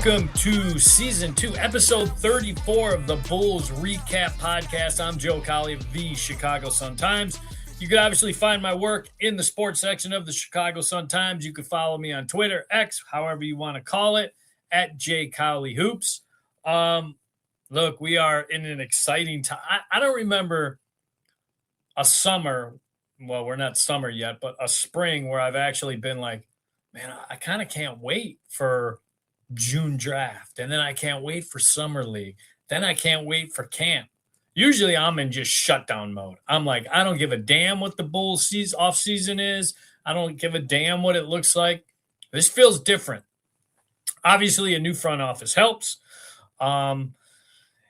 Welcome to Season 2, Episode 34 of the Bulls REKAP Podcast. I'm Will Gottlieb of the Chicago Sun-Times. You can obviously find my work in the sports section of the Chicago Sun-Times. You can follow me on Twitter, X, however you want to call it, at JCowleyHoops. Look, we are in an exciting time. I don't remember a summer, well, we're not summer yet, but a spring where I've actually been like, man, I kind of can't wait for June draft. And then I can't wait for summer league. Then I can't wait for camp. Usually I'm in just shutdown mode. I'm like, I don't give a damn what the Bulls off season is. I don't give a damn what it looks like. This feels different. Obviously a new front office helps. And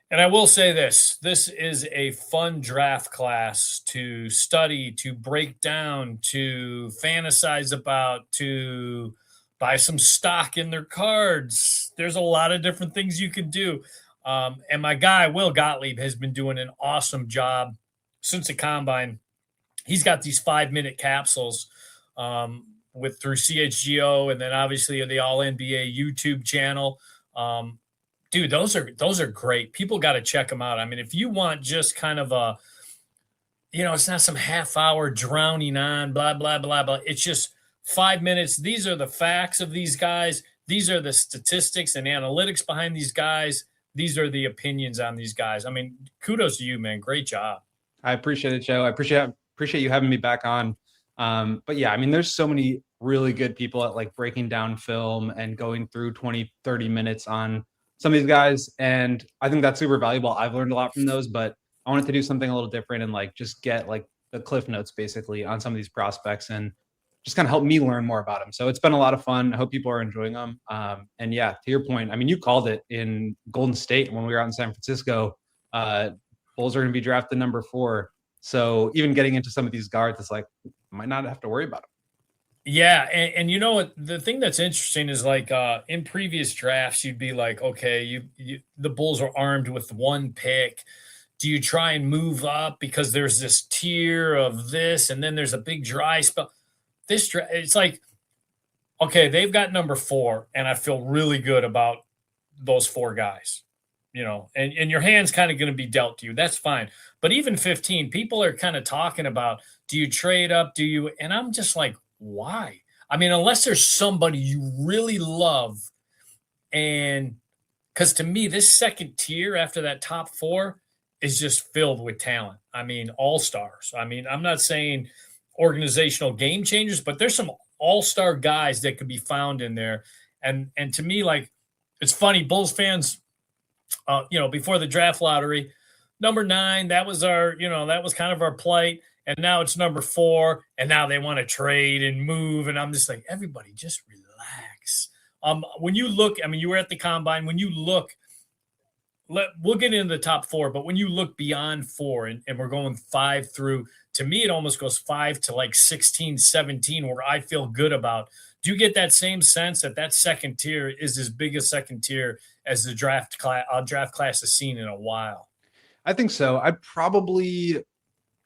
I will say this is a fun draft class to study, to break down, to fantasize about, to buy some stock in their cards. There's a lot of different things you can do. And my guy, Will Gottlieb, has been doing an awesome job since the combine. He's got these 5-minute capsules through CHGO and then obviously the All NBA YouTube channel. Dude, those are great. People got to check them out. I mean, if you want just kind of a, it's not some half-hour drowning on, blah, blah, blah, blah. It's just 5 minutes. These are the facts of these guys. These are the statistics and analytics behind these guys. These are the opinions on these guys. I mean, kudos to you, man. Great job. I appreciate it, Joe. I appreciate you having me back on. But yeah, I mean, there's so many really good people at like breaking down film and going through 20, 30 minutes on some of these guys. And I think that's super valuable. I've learned a lot from those, but I wanted to do something a little different and like just get like the cliff notes basically on some of these prospects and just kind of help me learn more about them. So it's been a lot of fun. I hope people are enjoying them. And yeah, to your point, I mean, you called it in Golden State when we were out in San Francisco. Bulls are going to be drafted number 4. So even getting into some of these guards, it's like, might not have to worry about them. Yeah, and you know what? The thing that's interesting is like in previous drafts, you'd be like, okay, the Bulls are armed with 1 pick. Do you try and move up because there's this tier of this, and then there's a big dry spell? It's like, okay, they've got number 4, and I feel really good about those 4 guys, and your hand's kind of going to be dealt to you. That's fine. But even 15, people are kind of talking about, do you trade up? And I'm just like, why? I mean, unless there's somebody you really love. And because to me, this second tier after that top 4 is just filled with talent. I mean, all-stars. I mean, I'm not saying organizational game changers, but there's some all-star guys that could be found in there. And to me, like, it's funny, Bulls fans, before the draft lottery, number 9, that was kind of our plight. And now it's number 4, and now they want to trade and move. And I'm just like, everybody just relax. When you look, I mean, you were at the combine. When you look, we'll get into the top 4, but when you look beyond 4 and we're going 5 through, to me, it almost goes 5 to like 16, 17, where I feel good about. Do you get that same sense that second tier is as big a second tier as the draft class has seen in a while? I think so. I'd probably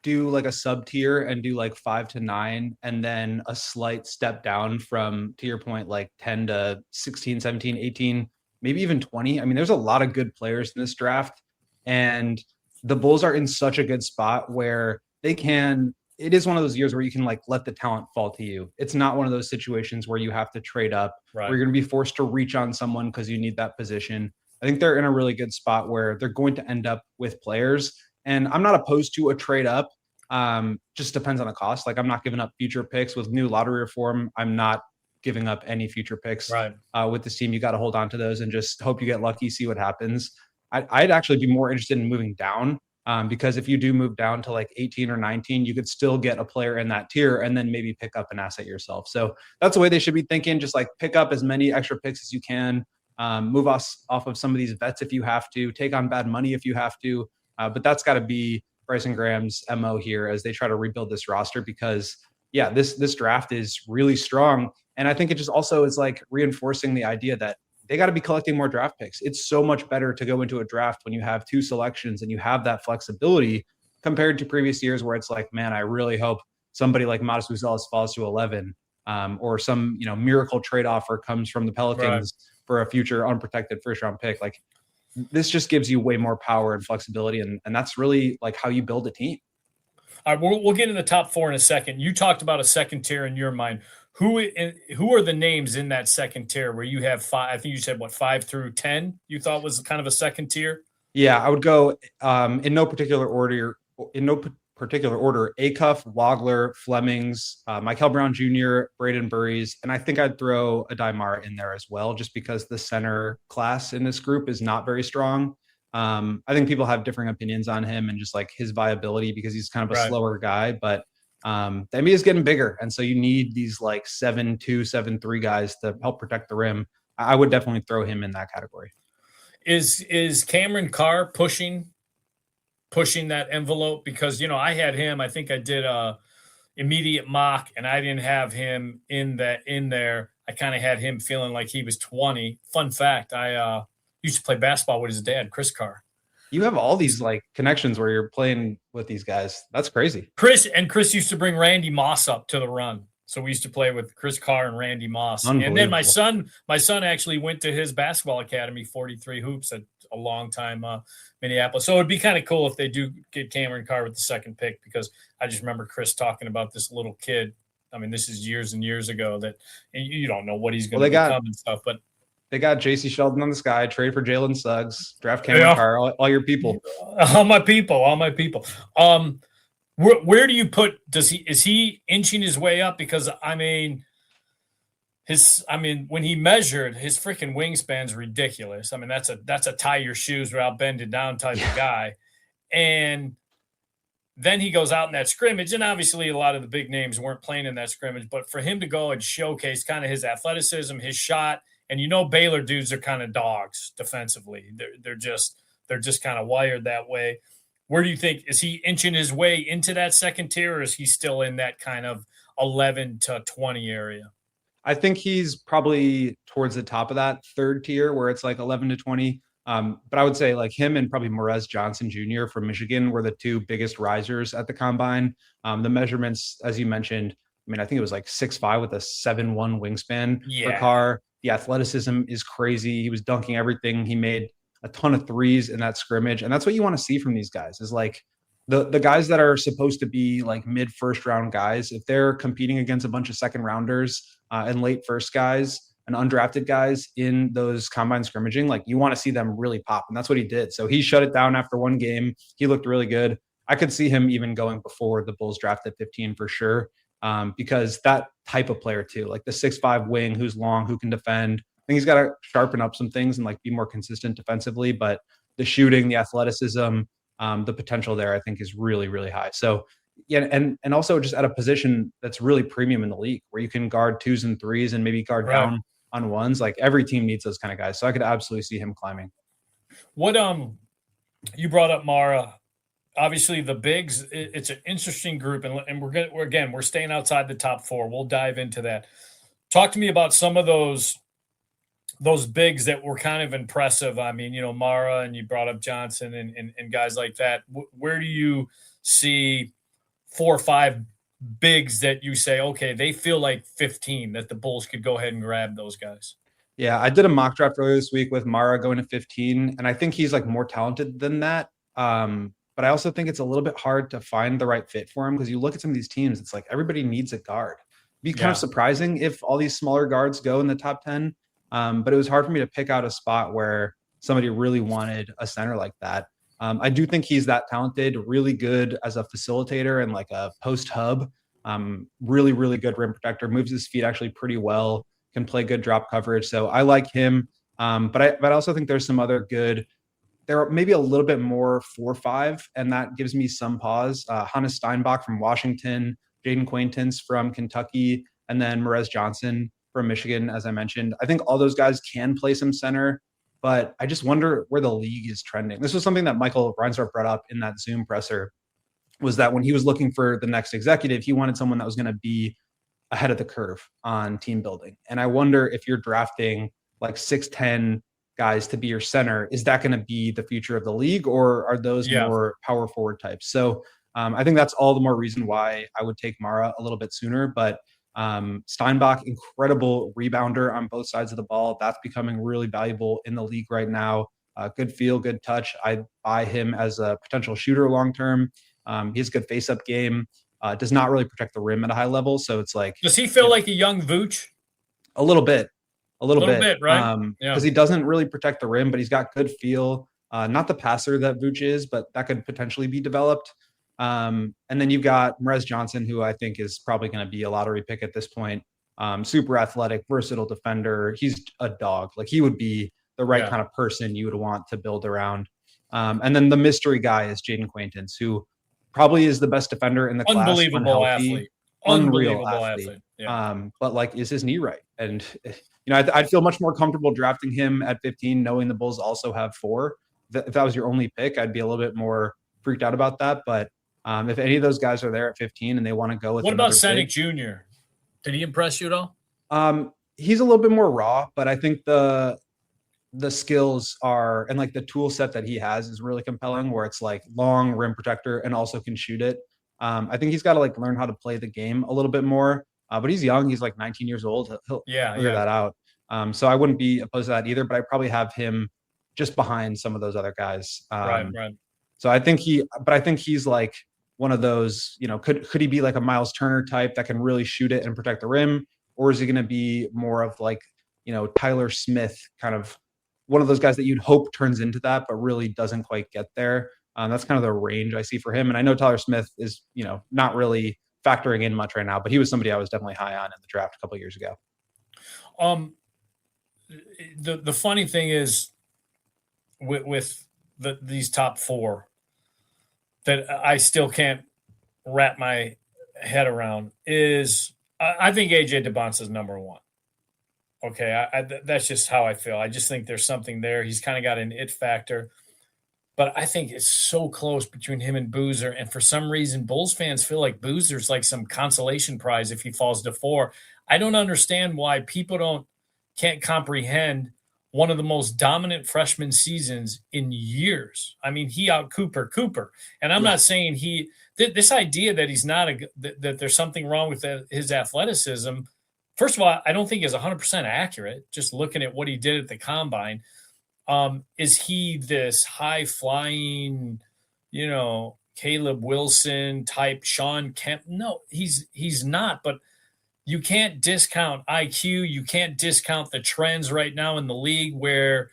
do like a sub tier and do like 5 to 9 and then a slight step down from, to your point, like 10 to 16, 17, 18, maybe even 20. I mean, there's a lot of good players in this draft, and the Bulls are in such a good spot where it is one of those years where you can like let the talent fall to you. It's not one of those situations where you have to trade up, right, where you're going to be forced to reach on someone because you need that position. I think they're in a really good spot where they're going to end up with players. And I'm not opposed to a trade up. Just depends on the cost. Like, I'm not giving up future picks with new lottery reform. I'm not giving up any future picks. Right. With this team. You got to hold on to those and just hope you get lucky, see what happens. I'd actually be more interested in moving down, because if you do move down to like 18 or 19, you could still get a player in that tier and then maybe pick up an asset yourself. So that's the way they should be thinking. Just like pick up as many extra picks as you can. Move us off of some of these vets if you have to, take on bad money if you have to. But that's got to be Bryson Graham's MO here as they try to rebuild this roster, because yeah, this draft is really strong. And I think it just also is like reinforcing the idea that they got to be collecting more draft picks. It's so much better to go into a draft when you have 2 selections and you have that flexibility compared to previous years where it's like, man, I really hope somebody like Modest Buzelis falls to 11, or some, miracle trade offer comes from the Pelicans. for a future unprotected first round pick. Like, this just gives you way more power and flexibility. And that's really like how you build a team. All right, we'll get in the top 4 in a second. You talked about a second tier in your mind. Who are the names in that second tier where you have 5? I think you said 5 through 10. You thought was kind of a second tier. Yeah, I would go in no particular order. Acuff, Wagler, Flemings, Michael Brown Jr., Braden Burries, and I think I'd throw a Mara in there as well, just because the center class in this group is not very strong. I think people have differing opinions on him and just like his viability because he's kind of a slower guy, but the NBA is getting bigger. And so you need these like 7'2", 7'3" guys to help protect the rim. I would definitely throw him in that category. Is Cameron Carr pushing that envelope? Because, I had him, I think I did a immediate mock and I didn't have him in there. I kind of had him feeling like he was 20. Fun fact, I used to play basketball with his dad, Chris Carr. You have all these like connections where you're playing with these guys. That's crazy. Chris used to bring Randy Moss up to the Run. So we used to play with Chris Carr and Randy Moss. And then my son actually went to his basketball academy, 43 Hoops, at a long time Minneapolis. So it'd be kind of cool if they do get Cameron Carr with the second pick, because I just remember Chris talking about this little kid. I mean, this is years and years ago that you don't know what he's going to become and stuff. But they got J.C. Sheldon on the sky, trade for Jalen Suggs, draft Cameron Carr, all your people. All my people. Where do you put? Is he inching his way up? Because when he measured, his freaking wingspan's ridiculous. I mean, that's a tie your shoes without bending down type of guy. And then he goes out in that scrimmage, and obviously a lot of the big names weren't playing in that scrimmage. But for him to go and showcase kind of his athleticism, his shot, and Baylor dudes are kind of dogs defensively. They're just kind of wired that way. Where do you think, is he inching his way into that second tier, or is he still in that kind of 11 to 20 area? I think he's probably towards the top of that third tier where it's like 11 to 20. But I would say like him and probably Morez Johnson Jr. from Michigan were the two biggest risers at the combine. The measurements, as you mentioned, I think it was like 6'5" with a 7'1" wingspan for Carr. The athleticism is crazy. He was dunking everything. He made a ton of threes in that scrimmage. And that's what you want to see from these guys, is like the guys that are supposed to be like mid first round guys. If they're competing against a bunch of second rounders and late first guys and undrafted guys in those combine scrimmaging, like you want to see them really pop. And that's what he did. So he shut it down after one game. He looked really good. I could see him even going before the Bulls draft at 15 for sure. Because that type of player too, like the 6'5" wing who's long, who can defend. I think he's got to sharpen up some things and like be more consistent defensively, but the shooting, the athleticism, the potential there, I think is really, really high. So yeah. And also just at a position that's really premium in the league where you can guard 2s and 3s and maybe guard down on 1s. Like every team needs those kind of guys. So I could absolutely see him climbing. What, you brought up Mara. Obviously the bigs, it's an interesting group, and we're staying outside the top 4. We'll dive into that. Talk to me about some of those bigs that were kind of impressive. I mean, Mara, and you brought up Johnson and guys like that. Where do you see 4 or 5 bigs that you say, okay, they feel like 15, that the Bulls could go ahead and grab those guys? Yeah, I did a mock draft earlier this week with Mara going to 15, and I think he's like more talented than that. But I also think it's a little bit hard to find the right fit for him, because you look at some of these teams, it's like everybody needs a guard. It'd be kind of surprising if all these smaller guards go in the top 10. But it was hard for me to pick out a spot where somebody really wanted a center like that. I do think he's that talented, really good as a facilitator and like a post hub. Really, really good rim protector, moves his feet actually pretty well, can play good drop coverage. So I like him. But I also think there's some other good. There are maybe a little bit more 4-5, and that gives me some pause. Hannes Steinbach from Washington, Jaden Quaintance from Kentucky, and then Morez Johnson from Michigan, as I mentioned. I think all those guys can play some center, but I just wonder where the league is trending. This was something that Michael Reinsdorf brought up in that Zoom presser, was that when he was looking for the next executive, he wanted someone that was going to be ahead of the curve on team building. And I wonder if you're drafting like 6'10" guys to be your center, is that going to be the future of the league, or are those more power forward types? So I think that's all the more reason why I would take Mara a little bit sooner. But Steinbach, incredible rebounder on both sides of the ball. That's becoming really valuable in the league right now. Good feel, good touch. I buy him as a potential shooter long-term. He has a good face-up game. Does not really protect the rim at a high level. So it's like, does he feel like a young Vooch? A little bit, right? Because he doesn't really protect the rim, but he's got good feel. Not the passer that Vooch is, but that could potentially be developed. And then you've got Merez Johnson, who I think is probably going to be a lottery pick at this point. Super athletic, versatile defender. He's a dog. Like, he would be the right kind of person you would want to build around. And then the mystery guy is Jaden Quaintance, who probably is the best defender in the class. Unbelievable athlete. Unreal athlete. Yeah. But like, is his knee right? And I'd feel much more comfortable drafting him at 15, knowing the Bulls also have 4. If that was your only pick, I'd be a little bit more freaked out about that. But if any of those guys are there at 15 and they want to go with, what about Senick Jr.? Did he impress you at all? He's a little bit more raw, but I think the skills are, and like the tool set that he has is really compelling, where it's like long rim protector and also can shoot it. I think he's got to like learn how to play the game a little bit more. But he's young. He's like 19 years old. He'll figure that out. So I wouldn't be opposed to that either, but I probably have him just behind some of those other guys. Right. So I think he's like one of those, could he be like a Miles Turner type that can really shoot it and protect the rim? Or is he going to be more of like, Tyler Smith, kind of one of those guys that you'd hope turns into that, but really doesn't quite get there? That's kind of the range I see for him. And I know Tyler Smith is, not really factoring in much right now, but he was somebody I was definitely high on in the draft a couple of years ago. The funny thing is with these top 4 that I still can't wrap my head around is I think AJ DeBonce is number 1. Okay. That's just how I feel. I just think there's something there. He's kind of got an it factor. But I think it's so close between him and Boozer. And for some reason, Bulls fans feel like Boozer's like some consolation prize if he falls to 4. I don't understand why people can't comprehend one of the most dominant freshman seasons in years. I mean, he out Cooper. And I'm not saying this idea that he's not that there's something wrong with his athleticism. First of all, I don't think is 100% accurate. Just looking at what he did at the combine. Is he this high flying, Caleb Wilson type Sean Kemp? No, he's not, but you can't discount IQ. You can't discount the trends right now in the league where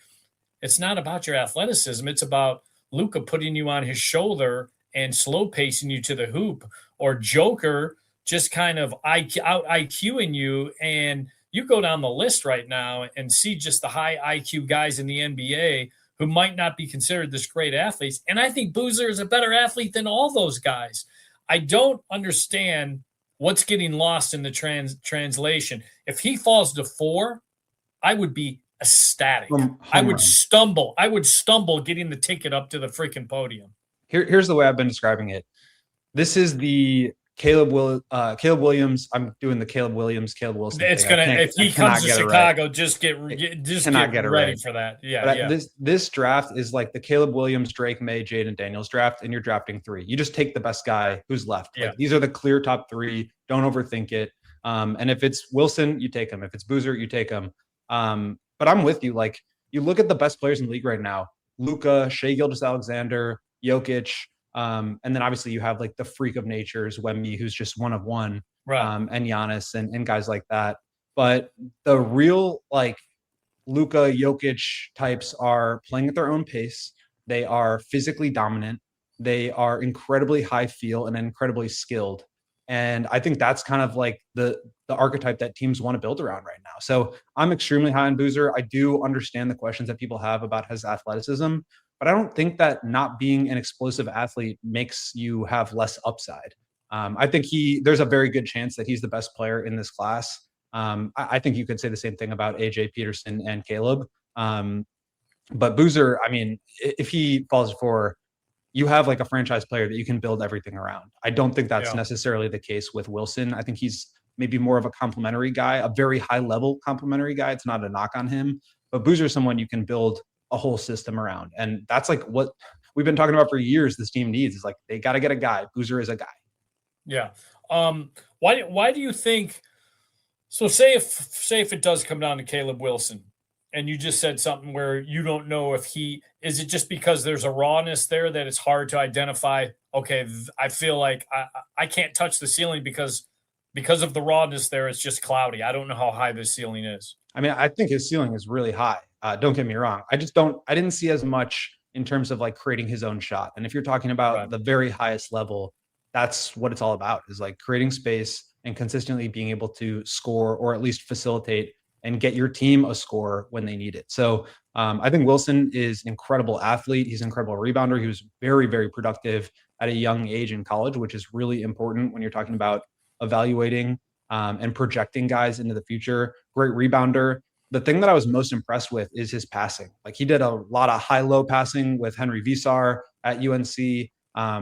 it's not about your athleticism. It's about Luka putting you on his shoulder and slow pacing you to the hoop, or Joker just kind of out IQing you. And you go down the list right now and see just the high IQ guys in the NBA who might not be considered this great athletes. And I think Boozer is a better athlete than all those guys. I don't understand what's getting lost in the translation. If he falls to 4, I would be ecstatic. I would stumble getting the ticket up to the freaking podium. Here's the way I've been describing it. This is the Caleb Williams. I'm doing the Caleb Wilson. It's thing. If he comes to Chicago, just get ready for that. Yeah. This draft is like the Caleb Williams, Drake May, Jaden Daniels draft, and you're drafting 3. You just take the best guy who's left. Yeah. Like, these are the clear top 3. Don't overthink it. And if it's Wilson, you take him. If it's Boozer, you take him. But I'm with you. Like, you look at the best players in the league right now: Luka, Shai Gilgeous-Alexander, Jokic. And then obviously you have like the freak of natures, Wemby, who's just one of one, right. And Giannis and guys like that. But the real like Luka, Jokic types are playing at their own pace. They are physically dominant. They are incredibly high feel and incredibly skilled. And I think that's kind of like the archetype that teams want to build around right now. So I'm extremely high on Boozer. I do understand the questions that people have about his athleticism, but I don't think that not being an explosive athlete makes you have less upside. I think there's a very good chance that he's the best player in this class. I think you could say the same thing about AJ Peterson and Caleb. But Boozer, I mean, if he falls for, you have like a franchise player that you can build everything around. I don't think that's necessarily the case with Wilson. I think he's maybe more of a complimentary guy, a very high level complimentary guy. It's not a knock on him, but Boozer is someone you can build a whole system around. And that's like what we've been talking about for years. This team needs is like, they got to get a guy. Boozer is a guy. Yeah. Why do you think So say if it does come down to Caleb Wilson, and you just said something where you don't know if is it just because there's a rawness there that it's hard to identify? Okay, I feel like I can't touch the ceiling because of the rawness there. It's just cloudy. I don't know how high the ceiling is. I mean, I think his ceiling is really high. Don't get me wrong. I didn't see as much in terms of like creating his own shot. And if you're talking about the very highest level, that's what it's all about, is like creating space and consistently being able to score, or at least facilitate and get your team a score when they need it. So I think Wilson is an incredible athlete. He's an incredible rebounder. He was very, very productive at a young age in college, which is really important when you're talking about evaluating and projecting guys into the future. Great rebounder. The thing that I was most impressed with is his passing. Like, he did a lot of high-low passing with Henry Visar at UNC,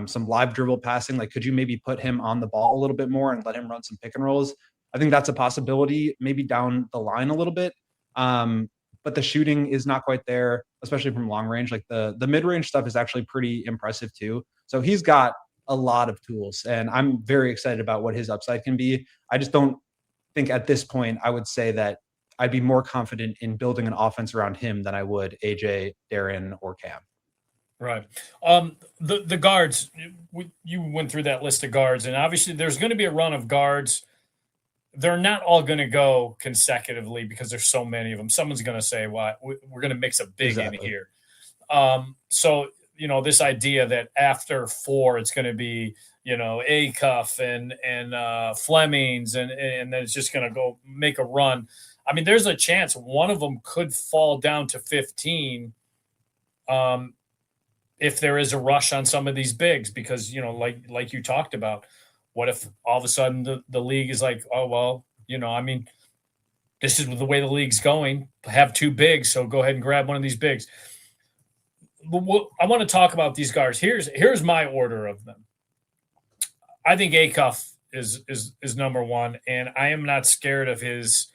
some live dribble passing. Like, could you maybe put him on the ball a little bit more and let him run some pick and rolls? I think that's a possibility, maybe down the line a little bit. But the shooting is not quite there, especially from long range. Like, the mid-range stuff is actually pretty impressive too. So he's got a lot of tools, and I'm very excited about what his upside can be. I just don't think at this point I would say that I'd be more confident in building an offense around him than I would AJ, Darren, or Cam. Right. The guards, you went through that list of guards, and obviously there's going to be a run of guards. They're not all going to go consecutively because there's so many of them. Someone's going to say, well, we're going to mix a big in here. So, this idea that after 4, it's going to be, Acuff and Flemings, and then it's just going to go make a run. I mean, there's a chance one of them could fall down to 15 if there is a rush on some of these bigs, because, like you talked about, what if all of a sudden the league is like, oh, well, this is the way the league's going, have 2 bigs, so go ahead and grab one of these bigs. I want to talk about these guards. Here's my order of them. I think Acuff is number 1, and I am not scared of his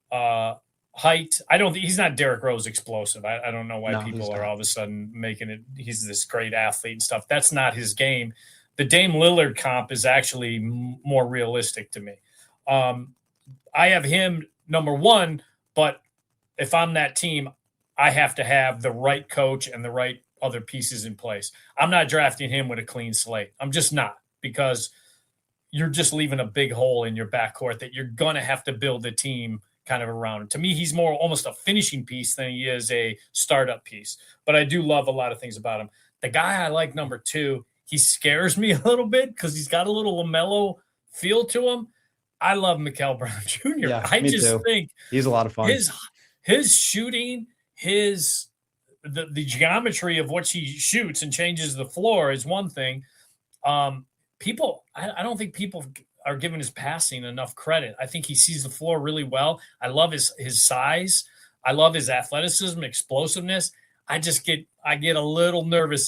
height. I don't think he's not Derrick Rose explosive. I don't know why people are all of a sudden making it. He's this great athlete and stuff. That's not his game. The Dame Lillard comp is actually more realistic to me. I have him number 1, but if I'm that team, I have to have the right coach and the right other pieces in place. I'm not drafting him with a clean slate. I'm just not, because you're just leaving a big hole in your backcourt that you're going to have to build a team kind of around. To me, he's more almost a finishing piece than he is a startup piece. But I do love a lot of things about him. The guy I like number 2, he scares me a little bit because he's got a little LaMelo feel to him. I love Mikal Brown Jr. Yeah, I just think he's a lot of fun. His shooting, the geometry of what he shoots and changes the floor is one thing. I don't think people are giving his passing enough credit. I think he sees the floor really well. I love his size. I love his athleticism, explosiveness. I get a little nervous.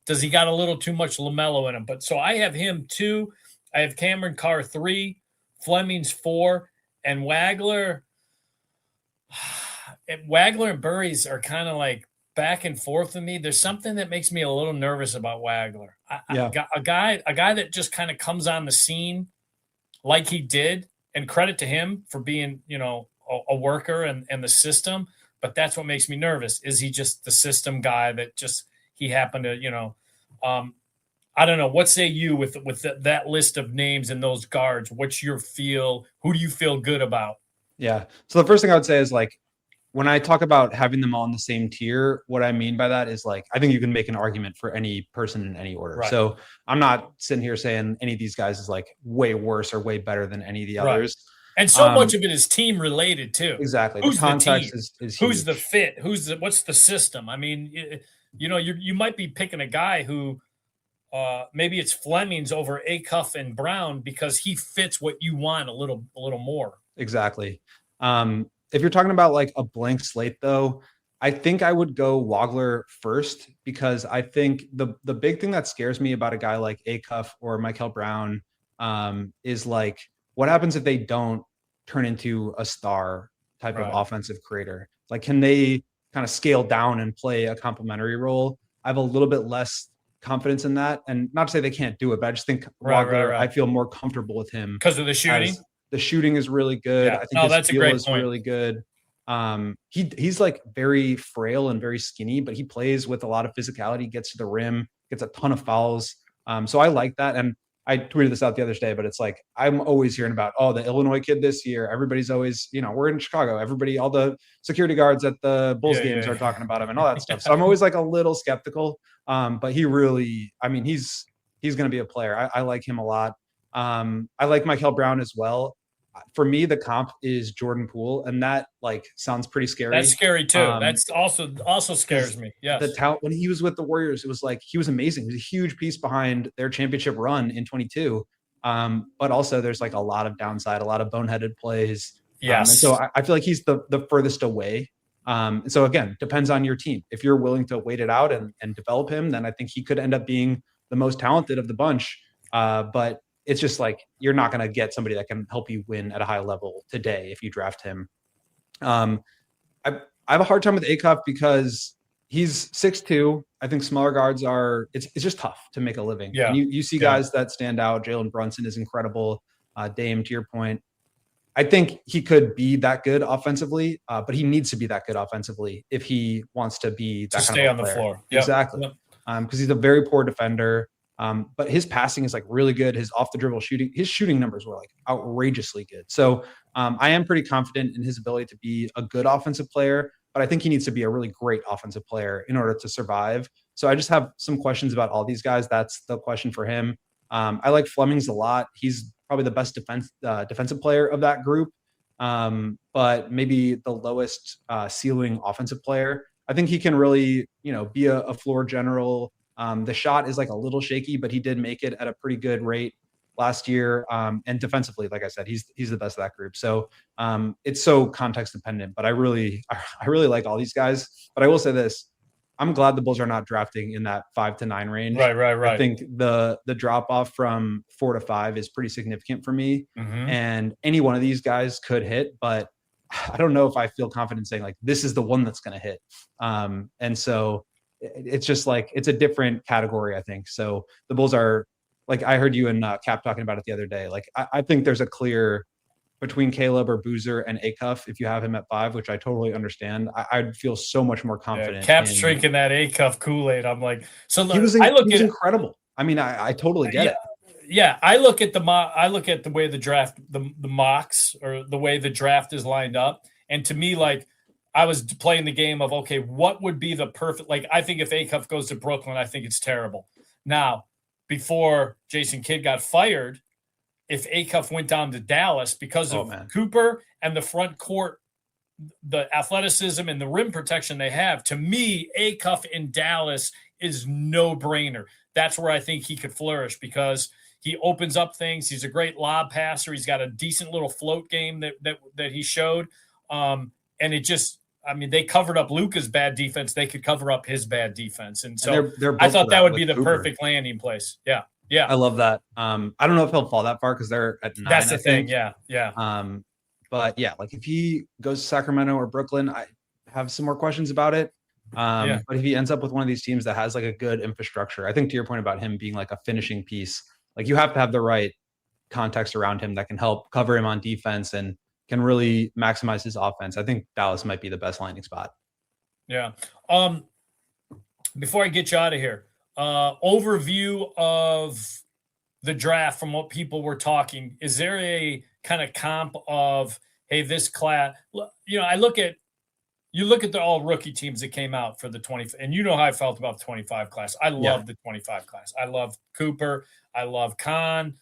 Does he got a little too much LaMelo in him? But so I have him 2. I have Cameron Carr 3, Fleming's 4, and Wagler. Wagler and Burries are kind of like back and forth with me. There's something that makes me a little nervous about Wagler. A guy that just kind of comes on the scene like he did, and credit to him for being, a worker and the system. But that's what makes me nervous. Is he just the system guy that just he happened to, I don't know. What say you with that list of names and those guards? What's your feel? Who do you feel good about? Yeah. So the first thing I would say is, like, when I talk about having them all in the same tier, what I mean by that is, like, I think you can make an argument for any person in any order. Right. So I'm not sitting here saying any of these guys is like way worse or way better than any of the others. And so much of it is team related too. Exactly. Who's the context the is who's huge. the fit? What's the system? I mean, you might be picking a guy who maybe it's Fleming's over Acuff and Brown because he fits what you want a little more. Exactly. If you're talking about like a blank slate, though, I think I would go Wagler first, because I think the big thing that scares me about a guy like Acuff or Mikal Brown is, like, what happens if they don't turn into a star type of offensive creator? Like, can they kind of scale down and play a complementary role? I have a little bit less confidence in that, and not to say they can't do it, but I just think Wagler, I feel more comfortable with him because of the shooting. The shooting is really good. I think his that's a feel great is point. really good. He's like very frail and very skinny, but he plays with a lot of physicality, gets to the rim, gets a ton of fouls. So I like that. And I tweeted this out the other day, but it's like, I'm always hearing about, the Illinois kid this year. Everybody's always, we're in Chicago. Everybody, all the security guards at the Bulls games are talking about him and all that stuff. So I'm always like a little skeptical. But he really, he's going to be a player. I like him a lot. I like Michael Brown as well. For me, the comp is Jordan Poole, and that like sounds pretty scary. That's scary too. That's also scares me. Yes. The talent when he was with the Warriors, it was like he was amazing. He was a huge piece behind their championship run in 22. But also there's like a lot of downside, a lot of boneheaded plays. Yes. And so I feel like he's the furthest away. So again, depends on your team. If you're willing to wait it out and develop him, then I think he could end up being the most talented of the bunch. But it's just like you're not going to get somebody that can help you win at a high level today if you draft him. I have a hard time with ACUP because he's 6'2". I think smaller guards it's just tough to make a living. Yeah. And you see guys that stand out. Jalen Brunson is incredible. Dame, to your point, I think he could be that good offensively, but he needs to be that good offensively if he wants to be that to kind stay of on the player. floor. Yep. Exactly. Yep. Because he's a very poor defender. But his passing is like really good. His off the dribble shooting, his shooting numbers were like outrageously good. So I am pretty confident in his ability to be a good offensive player, but I think he needs to be a really great offensive player in order to survive. So I just have some questions about all these guys. That's the question for him. I like Flemings a lot. He's probably the best defensive player of that group, but maybe the lowest ceiling offensive player. I think he can really, be a floor general. The shot is like a little shaky, but he did make it at a pretty good rate last year. And defensively, like I said, he's the best of that group. So it's so context dependent, but I really like all these guys. But I will say this, I'm glad the Bulls are not drafting in that 5 to 9 range. Right. I think the drop off from 4 to 5 is pretty significant for me. Mm-hmm. And any one of these guys could hit, but I don't know if I feel confident saying like, this is the one that's going to hit. And so it's just like, it's a different category, I think. So the Bulls are like, I heard you and Cap talking about it the other day. Like, I think there's a clear between Caleb or Boozer and Acuff, if you have him at 5, which I totally understand. I'd feel so much more confident. Cap's drinking that Acuff Kool-Aid. I'm like, so look, he was incredible. I mean, I totally get it. Yeah, I look at the way the draft, the mocks or the way the draft is lined up, and to me, like, I was playing the game of, okay, what would be the perfect, like, I think if Acuff goes to Brooklyn, I think it's terrible. Now, before Jason Kidd got fired, if Acuff went down to Dallas because of Cooper and the front court, the athleticism and the rim protection they have, to me, Acuff in Dallas is no brainer. That's where I think he could flourish because he opens up things. He's a great lob passer. He's got a decent little float game that he showed. And it just, I mean, they covered up Luka's bad defense. They could cover up his bad defense. And so I thought that would be the perfect landing place. Yeah. Yeah. I love that. I don't know if he'll fall that far because they're at 9. That's the thing. Yeah. Yeah. But yeah, like if he goes to Sacramento or Brooklyn, I have some more questions about it. But if he ends up with one of these teams that has like a good infrastructure, I think to your point about him being like a finishing piece, like you have to have the right context around him that can help cover him on defense and can really maximize his offense. I think Dallas might be the best landing spot. Yeah. Before I get you out of here, overview of the draft from what people were talking. Is there a kind of comp of, hey, this class, I look at the all rookie teams that came out for the 20, and you know how I felt about the 25 class. I love the 25 class. I love Cooper. I love Khan.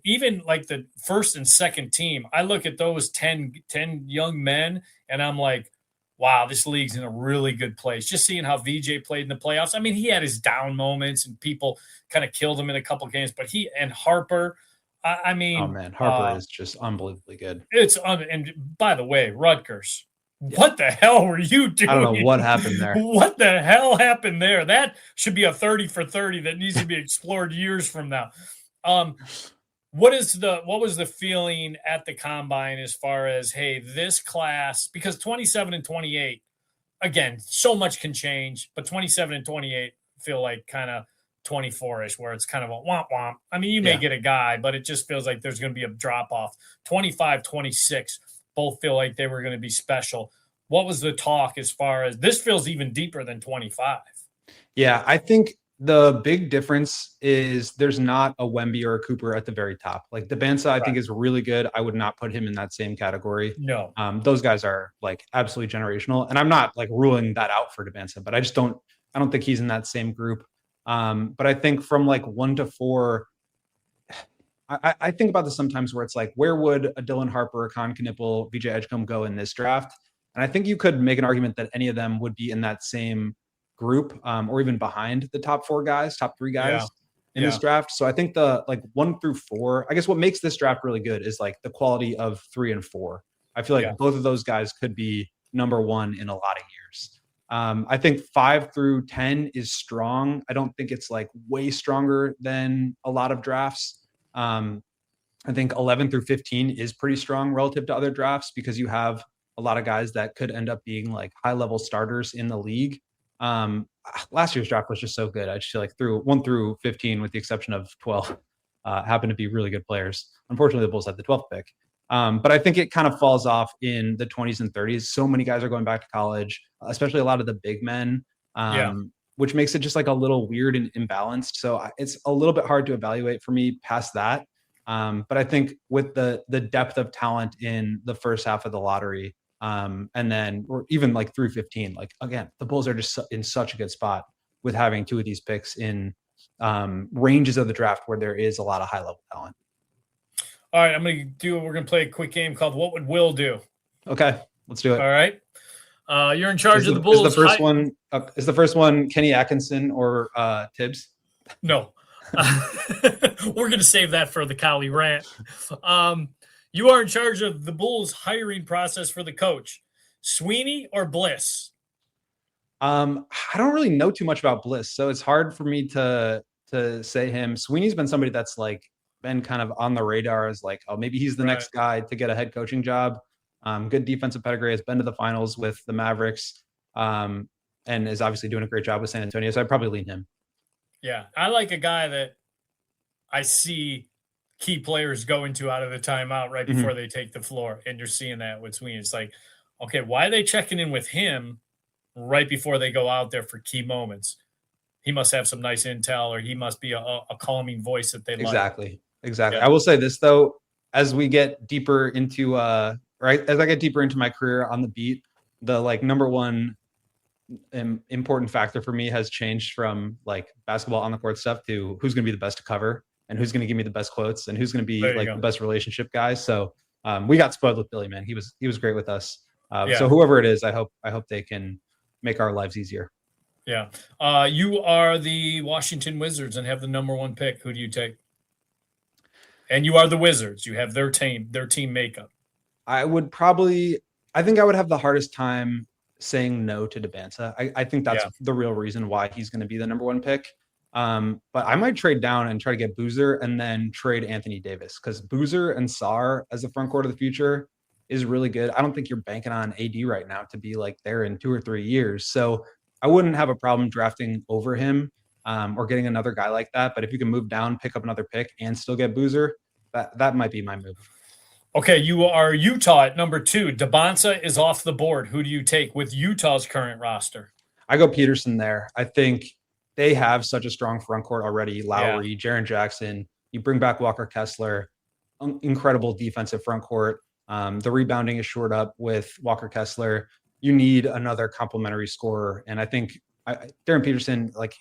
Even like the first and second team, I look at those 10 young men and I'm like, wow, this league's in a really good place. Just seeing how VJ played in the playoffs. I mean, he had his down moments and people kind of killed him in a couple games, but and Harper, I mean, oh man, Harper is just unbelievably good. And by the way, Rutgers, what the hell were you doing? I don't know what happened there. What the hell happened there? That should be a 30 for 30 that needs to be explored years from now. What was the feeling at the combine as far as, hey, this class, because 27 and 28, again, so much can change, but 27 and 28 feel like kind of 24-ish, where it's kind of a womp womp. I mean, you may get a guy, but it just feels like there's going to be a drop off. 25, 26, both feel like they were going to be special. What was the talk as far as this feels even deeper than 25? Yeah, I think the big difference is there's not a Wemby or a Cooper at the very top. Like Dabansa, I think is really good. I would not put him in that same category. No. Those guys are like absolutely generational. And I'm not like ruling that out for Dabansa, but I don't think he's in that same group. But I think from like 1 to 4, I think about this sometimes where it's like, where would a Dylan Harper, a Con Knipple, VJ Edgecombe go in this draft? And I think you could make an argument that any of them would be in that same group, or even behind the top 3 guys in this draft. So I think the like 1 through 4, I guess what makes this draft really good is like the quality of 3 and 4. I feel like both of those guys could be number 1 in a lot of years. I think 5 through 10 is strong. I don't think it's like way stronger than a lot of drafts. I think 11 through 15 is pretty strong relative to other drafts because you have a lot of guys that could end up being like high level starters in the league. Last year's draft was just so good. I just feel like 1 through 15, with the exception of 12, happened to be really good players. Unfortunately, the Bulls had the 12th pick. But I think it kind of falls off in the 20s and 30s. So many guys are going back to college, especially a lot of the big men, which makes it just like a little weird and imbalanced. So it's a little bit hard to evaluate for me past that. But I think with the depth of talent in the first half of the lottery, and then, or even like through 15, like again, the Bulls are just in such a good spot with having 2 of these picks in ranges of the draft where there is a lot of high level talent. All right, we're going to play a quick game called What Would Will Do? Okay, let's do it. All right. You're in charge of the Bulls. Is the first one Kenny Atkinson or Tibbs? No. We're going to save that for the Cali rant. You are in charge of the Bulls hiring process for the coach. Sweeney or Bliss? I don't really know too much about Bliss, so it's hard for me to say him. Sweeney's been somebody that's like been kind of on the radar as like, oh, maybe he's the next guy to get a head coaching job. Good defensive pedigree, has been to the finals with the Mavericks, and is obviously doing a great job with San Antonio. So I'd probably lean him. Yeah, I like a guy that I see key players go into out of the timeout right before they take the floor. And you're seeing that with Sweeney. It's like, okay, why are they checking in with him right before they go out there for key moments? He must have some nice intel, or he must be a calming voice that they like. Exactly. Yeah. I will say this though, as we get deeper into as I get deeper into my career on the beat, the like number one important factor for me has changed from like basketball on the court stuff to who's going to be the best to cover and who's going to give me the best quotes and who's going to be like the best relationship guy. So we got spoiled with Billy, man. He was great with us. So whoever it is, I hope they can make our lives easier. Yeah. You are the Washington Wizards and have the number 1 pick. Who do you take? And you are the Wizards. You have their team makeup. I think I would have the hardest time saying no to Dabansa. I think that's the real reason why he's going to be the number 1 pick. But I might trade down and try to get Boozer and then trade Anthony Davis, because Boozer and Sarr as the front court of the future is really good. I don't think you're banking on AD right now to be like there in 2 or 3 years. So I wouldn't have a problem drafting over him or getting another guy like that. But if you can move down, pick up another pick and still get Boozer, that might be my move. Okay, you are Utah at number 2. Dabansa is off the board. Who do you take with Utah's current roster? I go Peterson there. I think they have such a strong front court already. Lowry, Jaren Jackson. You bring back Walker Kessler. Incredible defensive front court. The rebounding is shored up with Walker Kessler. You need another complementary scorer. And I think Darren Peterson, like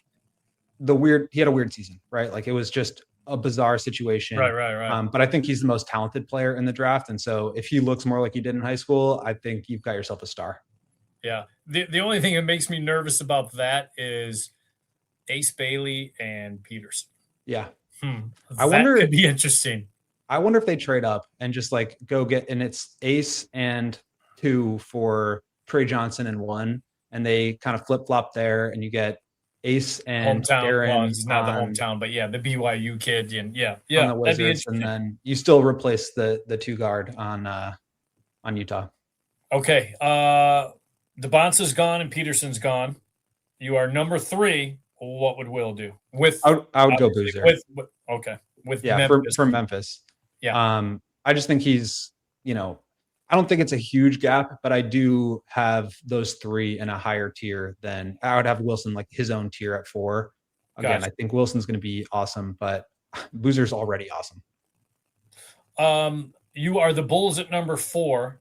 he had a weird season, right? Like it was just a bizarre situation. Right. But I think he's the most talented player in the draft. And so if he looks more like he did in high school, I think you've got yourself a star. Yeah. The only thing that makes me nervous about that is Ace Bailey and Peterson. Yeah. I wonder, could be interesting. I wonder if they trade up and just like go get, and it's Ace and 2 for Trey Johnson and 1, and they kind of flip flop there, and you get Ace and Darren. Well, he's not the hometown, but the BYU kid, and on the Wizards, and then you still replace the 2 guard on Utah. Okay, Dabansa's gone and Peterson's gone. You are number 3. what would Will do? With I would go Boozer. With Memphis. For Memphis. Yeah. I just think he's, I don't think it's a huge gap, but I do have those three in a higher tier than I would have Wilson, like his own tier at 4. Again, gotcha. I think Wilson's going to be awesome, but Boozer's already awesome. You are the Bulls at number 4,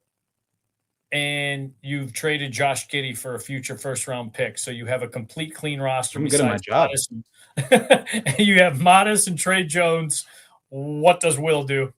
and you've traded Josh Giddey for a future first-round pick. So you have a complete clean roster. I'm good at my job. You have Modest and Trey Jones. What does Will do?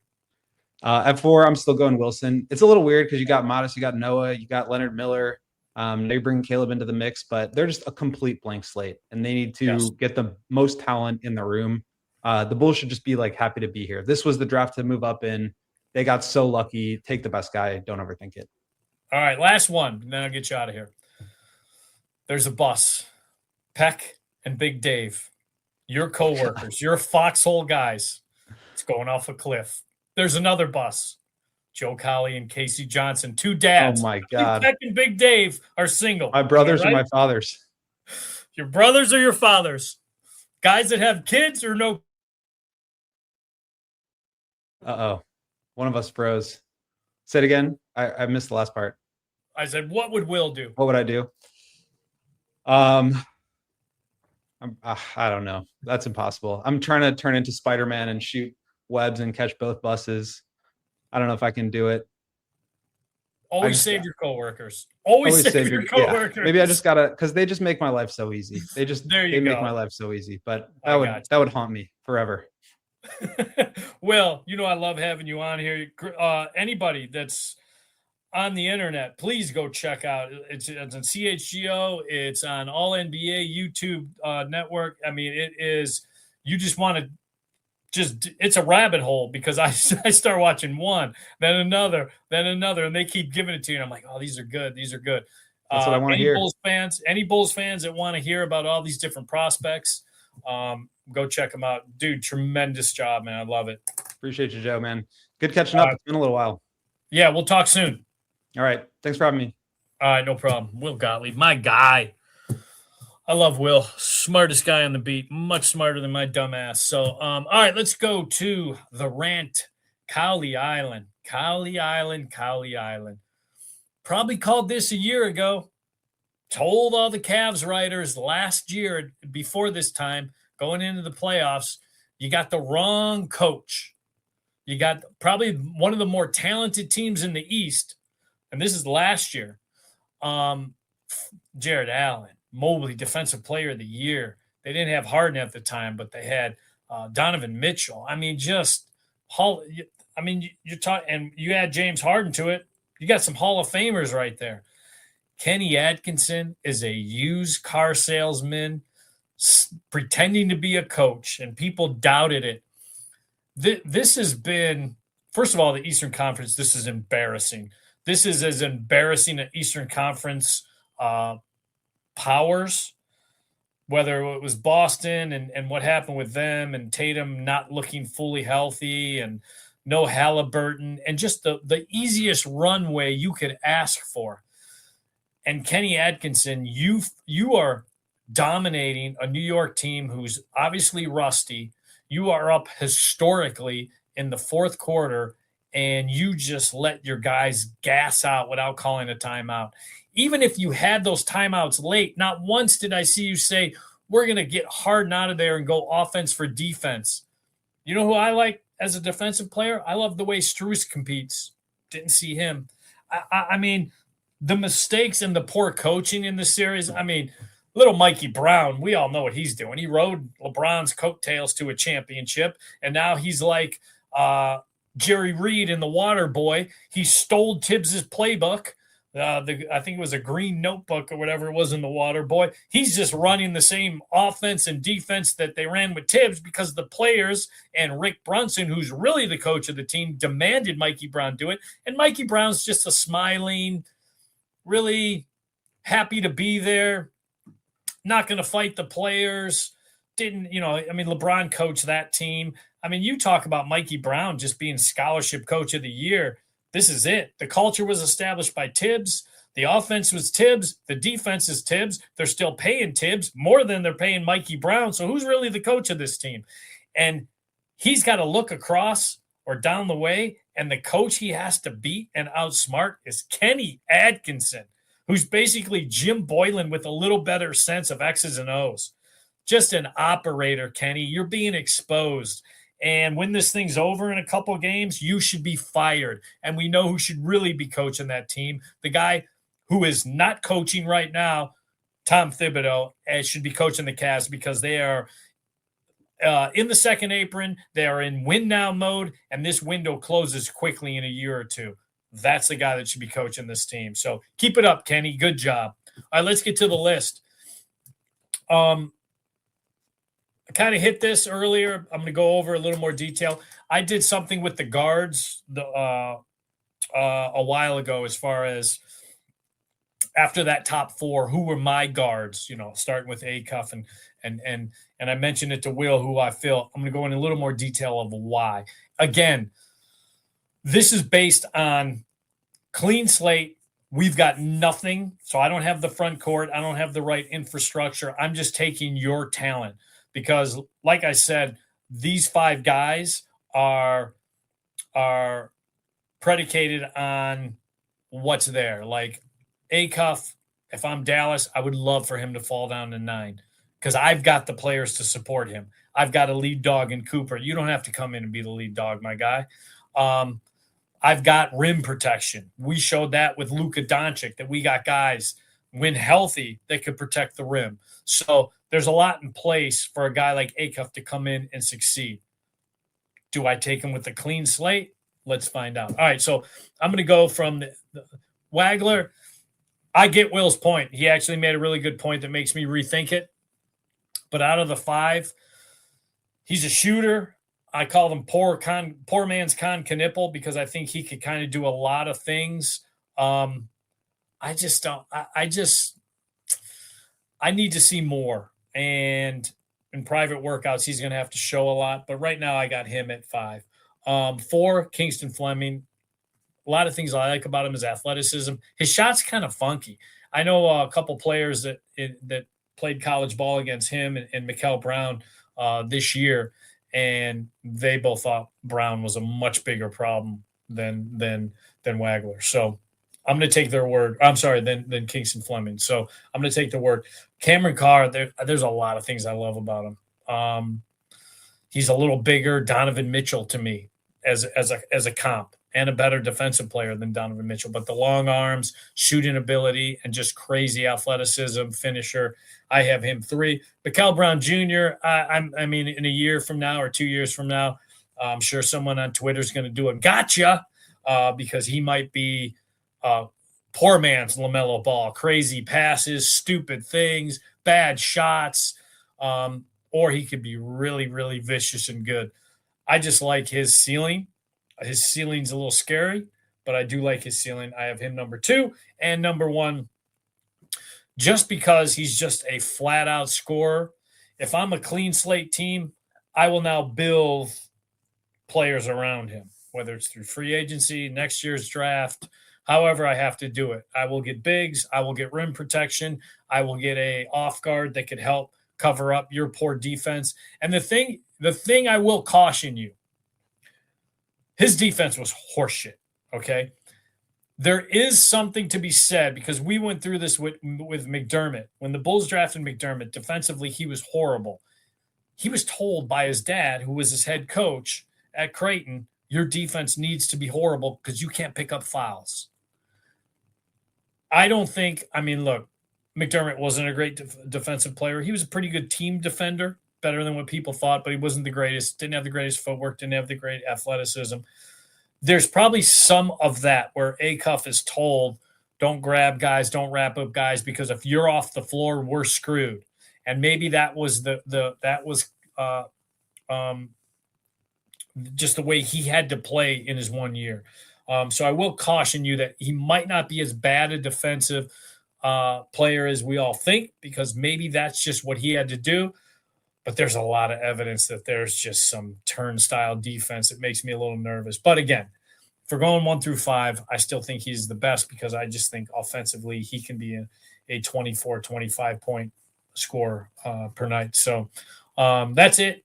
At 4, I'm still going Wilson. It's a little weird because you got Modest, you got Noah, you got Leonard Miller. They bring Caleb into the mix, but they're just a complete blank slate, and they need to get the most talent in the room. The Bulls should just be like happy to be here. This was the draft to move up in. They got so lucky. Take the best guy. Don't overthink it. All right, last one, and then I'll get you out of here. There's a bus. Peck and Big Dave, your coworkers, your foxhole guys. It's going off a cliff. There's another bus. Joe Colley and Casey Johnson, 2 dads. Oh, my God. Peck and Big Dave are single. My brothers or my fathers? Your brothers or your fathers? Guys that have kids or no? Uh-oh. One of us froze. Say it again. I missed the last part. I said, what would Will do? What would I do? I don't know. That's impossible. I'm trying to turn into Spider-Man and shoot webs and catch both buses. I don't know if I can do it. Always save your coworkers. Always save your coworkers. Yeah. Maybe I just gotta, because they just make my life so easy. They make my life so easy. But that would haunt me forever. Well, I love having you on here. Anybody that's on the internet, please go check out. It's on CHGO. It's on All NBA YouTube network. I mean, it is. You just want to. It's a rabbit hole because I start watching one, then another, and they keep giving it to you. And I'm like, oh, these are good. These are good. That's what I want to hear. Any Bulls fans that want to hear about all these different prospects, go check them out. Dude, tremendous job, man. I love it. Appreciate you, Joe, man. Good catching up. It's been a little while. Yeah, we'll talk soon. All right. Thanks for having me. All right, no problem. Will Gottlieb, my guy. I love Will. Smartest guy on the beat. Much smarter than my dumb ass. So, all right, let's go to the rant. Cowley Island. Probably called this a year ago. Told all the Cavs writers last year, before this time, going into the playoffs, you got the wrong coach. You got probably one of the more talented teams in the East, and this is last year. Jared Allen. Mobley, Defensive Player of the Year. They didn't have Harden at the time, but they had Donovan Mitchell. I mean, you're talking, and you add James Harden to it. You got some Hall of Famers right there. Kenny Atkinson is a used car salesman pretending to be a coach, and people doubted it. This has been, first of all, the Eastern Conference. This is embarrassing. This is as embarrassing an Eastern Conference powers, whether it was Boston and what happened with them and Tatum not looking fully healthy and no Halliburton and just the easiest runway you could ask for. And Kenny Atkinson, you are dominating a New York team who's obviously rusty. You are up historically in the fourth quarter, and you just let your guys gas out without calling a timeout. Even if you had those timeouts late, not once did I see you say, we're going to get Harden out of there and go offense for defense. You know who I like as a defensive player? I love the way Strus competes. Didn't see him. I mean, the mistakes and the poor coaching in the series. I mean, little Mikey Brown, we all know what he's doing. He rode LeBron's coattails to a championship, and now he's like Jerry Reed in The Water Boy. He stole Tibbs's playbook. I think it was a green notebook or whatever it was in The Water Boy. He's just running the same offense and defense that they ran with Tibbs because the players and Rick Brunson, who's really the coach of the team, demanded Mikey Brown do it. And Mikey Brown's just a smiling, really happy to be there, not going to fight the players. LeBron coached that team. I mean, you talk about Mikey Brown just being scholarship coach of the year. This is it. The culture was established by Tibbs. The offense was Tibbs. The defense is Tibbs. They're still paying Tibbs more than they're paying Mikey Brown. So who's really the coach of this team? And he's got to look across or down the way, and the coach he has to beat and outsmart is Kenny Atkinson, who's basically Jim Boylan with a little better sense of X's and O's. Just an operator, Kenny. You're being exposed. And when this thing's over in a couple of games, you should be fired. And we know who should really be coaching that team. The guy who is not coaching right now, Tom Thibodeau, should be coaching the Cavs because they are in the second apron. They are in win now mode, and this window closes quickly in a year or two. That's the guy that should be coaching this team. So keep it up, Kenny. Good job. All right, let's get to the list. I kind of hit this earlier. I'm going to go over a little more detail. I did something with the guards a while ago as far as after that top four, who were my guards, starting with Acuff and I mentioned it to Will, who I feel I'm going to go in a little more detail of why. Again, this is based on clean slate. We've got nothing. So I don't have the front court. I don't have the right infrastructure. I'm just taking your talent because, like I said, these five guys are predicated on what's there. Like Acuff, if I'm Dallas, I would love for him to fall down to 9 because I've got the players to support him. I've got a lead dog in Cooper. You don't have to come in and be the lead dog, my guy. I've got rim protection. We showed that with Luka Doncic, that we got guys, when healthy, that could protect the rim. So there's a lot in place for a guy like Acuff to come in and succeed. Do I take him with a clean slate? Let's find out. All right, so I'm going to go from the Wagler. I get Will's point. He actually made a really good point that makes me rethink it. But out of the 5, he's a shooter. I call him poor man's Con Knipple because I think he could kind of do a lot of things. I need to see more. And in private workouts, he's going to have to show a lot. But right now I got him at 5. 4, Kingston Fleming. A lot of things I like about him is athleticism. His shot's kind of funky. I know a couple players that played college ball against him and Mikal Brown this year, and they both thought Brown was a much bigger problem than Wagler. So I'm going to take their word. I'm sorry, than Kingston Fleming. So I'm going to take the word. Cameron Carr, there's a lot of things I love about him. He's a little bigger Donovan Mitchell to me as a comp, and a better defensive player than Donovan Mitchell. But the long arms, shooting ability, and just crazy athleticism, finisher, I have him 3. Mikal Brown Jr., I mean, in a year from now or 2 years from now, I'm sure someone on Twitter is going to do a gotcha because he might be poor man's LaMelo Ball. Crazy passes, stupid things, bad shots, or he could be really, really vicious and good. I just like his ceiling. His ceiling's a little scary, but I do like his ceiling. I have him number 2 and number 1 just because he's just a flat-out scorer. If I'm a clean slate team, I will now build players around him, whether it's through free agency, next year's draft, however I have to do it. I will get bigs. I will get rim protection. I will get a off guard that could help cover up your poor defense. And the thing I will caution you, his defense was horseshit, okay? There is something to be said because we went through this with McDermott. When the Bulls drafted McDermott, defensively, he was horrible. He was told by his dad, who was his head coach at Creighton, your defense needs to be horrible because you can't pick up fouls. Look, McDermott wasn't a great defensive player. He was a pretty good team defender, better than what people thought, but he wasn't the greatest, didn't have the greatest footwork, didn't have the great athleticism. There's probably some of that where Acuff is told, don't grab guys, don't wrap up guys, because if you're off the floor, we're screwed. And maybe that was just the way he had to play in his 1 year. So I will caution you that he might not be as bad a defensive player as we all think, because maybe that's just what he had to do. But there's a lot of evidence that there's just some turnstile defense that makes me a little nervous. But again, for going 1 through 5, I still think he's the best because I just think offensively he can be a 24, 25 point scorer per night. So that's it.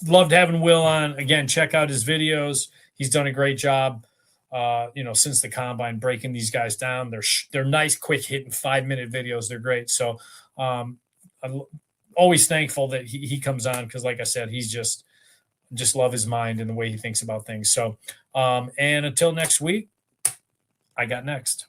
Loved having Will on. Again, check out his videos. He's done a great job, since the combine, breaking these guys down. They're nice, quick hitting 5-minute videos. They're great. So I'm always thankful that he comes on because, like I said, he's just love his mind and the way he thinks about things. So, and until next week, I got next.